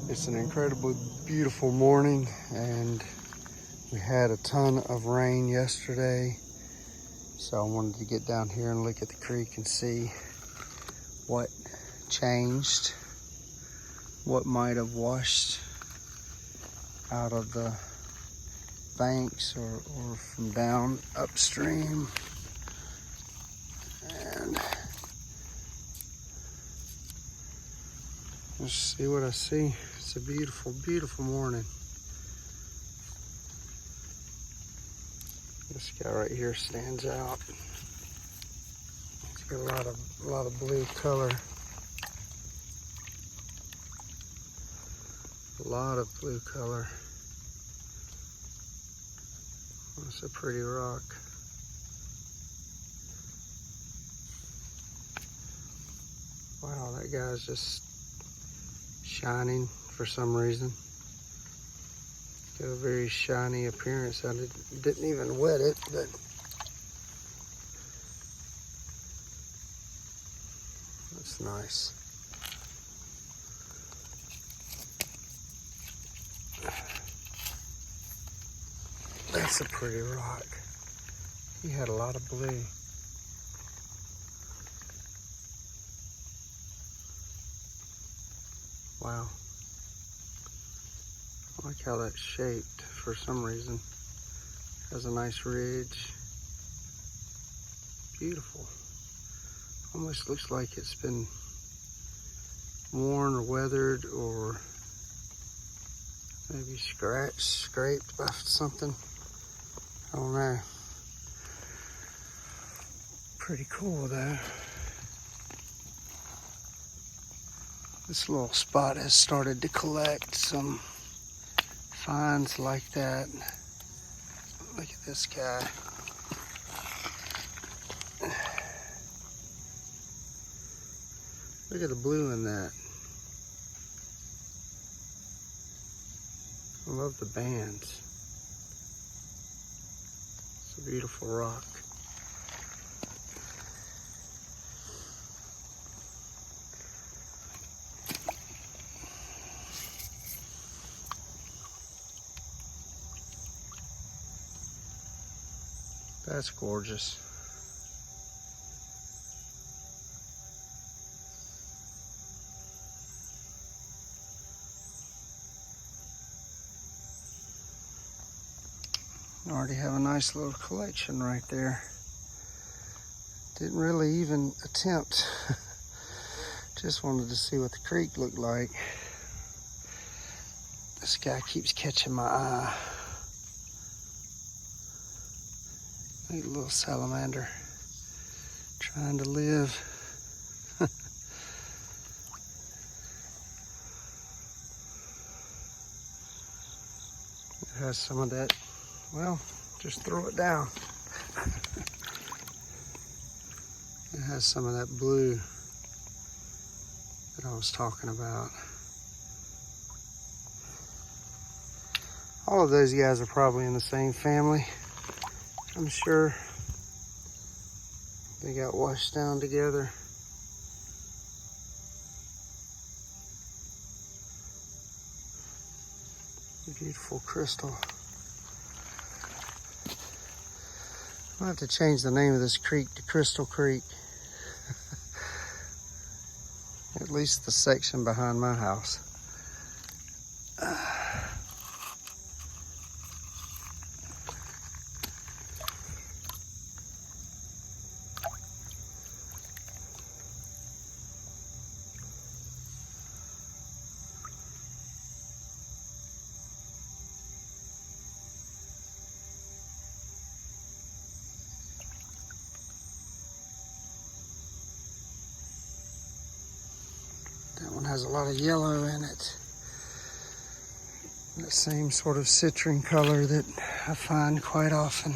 It's an incredibly beautiful morning, and we had a ton of rain yesterday, so I wanted to get down here and look at the creek and see what changed, what might have washed out of the banks or from down upstream. And let's see what I see. It's a beautiful, beautiful morning. This guy right here stands out. It's got a lot of blue color. A lot of blue color. That's a pretty rock. Wow, that guy's just shining for some reason. Got a very shiny appearance. I didn't even wet it, but that's nice. That's a pretty rock. He had a lot of blue. Wow. I like how that's shaped for some reason. Has a nice ridge. Beautiful. Almost looks like it's been worn or weathered or maybe scraped by something. I don't know. Pretty cool though. This little spot has started to collect some finds like that. Look at this guy. Look at the blue in that. I love the bands. It's a beautiful rock. That's gorgeous. I already have a nice little collection right there. Didn't really even attempt. Just wanted to see what the creek looked like. This guy keeps catching my eye. Look at a little salamander trying to live. It has some of that. Well, just throw it down. It has some of that blue that I was talking about. All of those guys are probably in the same family. I'm sure they got washed down together. Beautiful crystal. I'll have to change the name of this creek to Crystal Creek. At least the section behind my house. That one has a lot of yellow in it. That same sort of citrine color that I find quite often.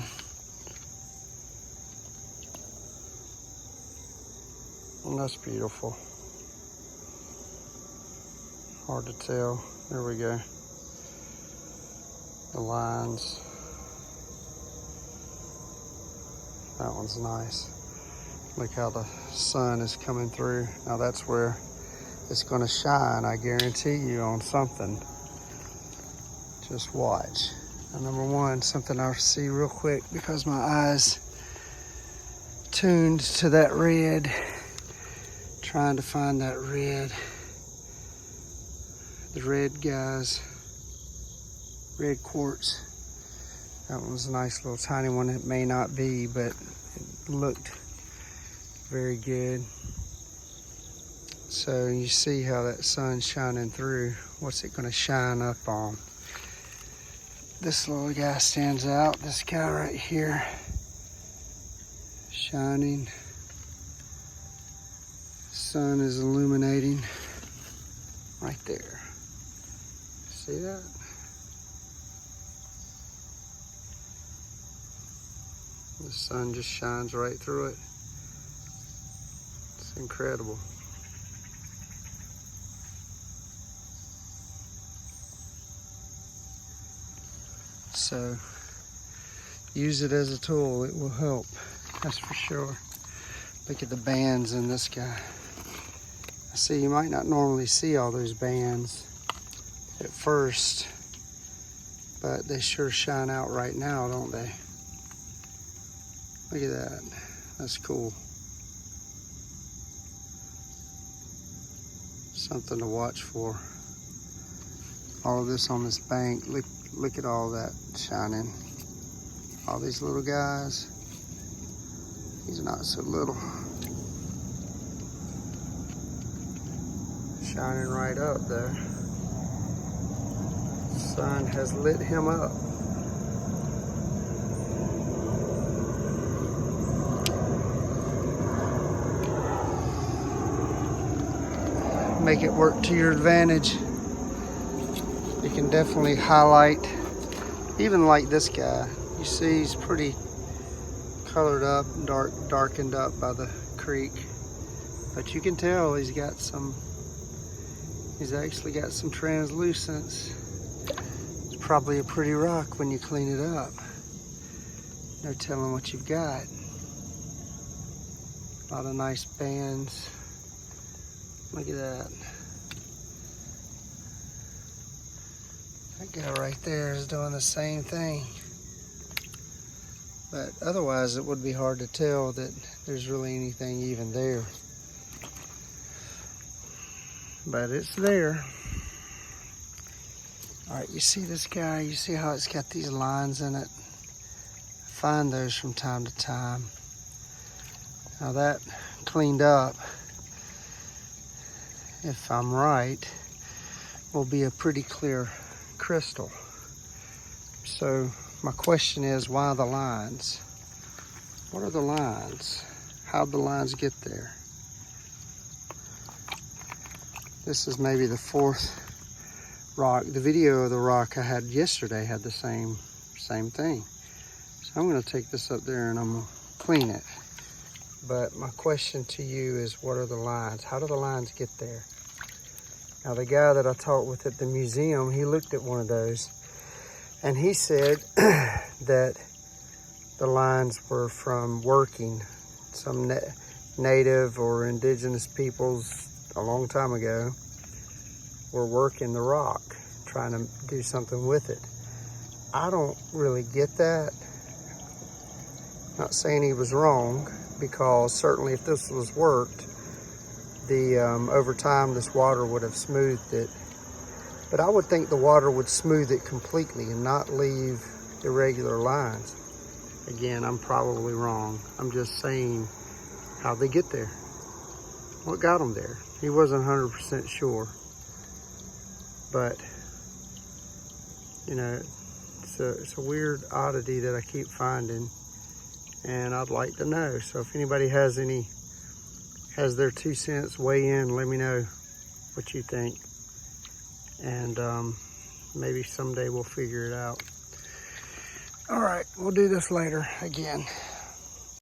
And that's beautiful. Hard to tell. There we go. The lines. That one's nice. Look how the sun is coming through. Now that's where it's gonna shine, I guarantee you, on something. Just watch. Now, number one, something I'll see real quick because my eyes tuned to that red. Trying to find that red. The red guys. Red quartz. That one was a nice little tiny one. It may not be, but it looked very good. So you see how that sun's shining through. What's it gonna shine up on? This little guy stands out. This guy right here, shining. Sun is illuminating right there. See that? The sun just shines right through it. It's incredible. So use it as a tool. It will help, that's for sure. Look at the bands in this guy. See, you might not normally see all those bands at first, but they sure shine out right now, don't they? Look at that. That's cool. Something to watch for. All of this on this bank. Look at all that shining. All these little guys. He's not so little. Shining right up there. The sun has lit him up. Make it work to your advantage. You can definitely highlight, even like this guy. You see he's pretty colored up, darkened up by the creek. But you can tell he's actually got some translucence. It's probably a pretty rock when you clean it up. No telling what you've got. A lot of nice bands. Look at that. That guy right there is doing the same thing. But otherwise it would be hard to tell that there's really anything even there. But it's there. All right, you see this guy? You see how it's got these lines in it? Find those from time to time. Now that cleaned up, if I'm right, will be a pretty clear crystal. So my question is, why the lines? What are the lines? How'd the lines get there? This is maybe the fourth rock. The video of the rock I had yesterday had the same thing. So I'm gonna take this up there and I'm gonna clean it. But my question to you is, what are the lines? How do the lines get there? Now the guy that I talked with at the museum, he looked at one of those and he said that the lines were from working. Some native or indigenous peoples a long time ago were working the rock, trying to do something with it. I don't really get that. Not saying he was wrong, because certainly if this was worked, over time this water would have smoothed it. But I would think the water would smooth it completely and not leave irregular lines. Again, I'm probably wrong. I'm just saying how they get there. What got them there? He wasn't 100% sure. But, you know, it's a weird oddity that I keep finding, and I'd like to know. So if anybody has their 2 cents, weigh in, let me know what you think. And maybe someday we'll figure it out. All right, we'll do this later again.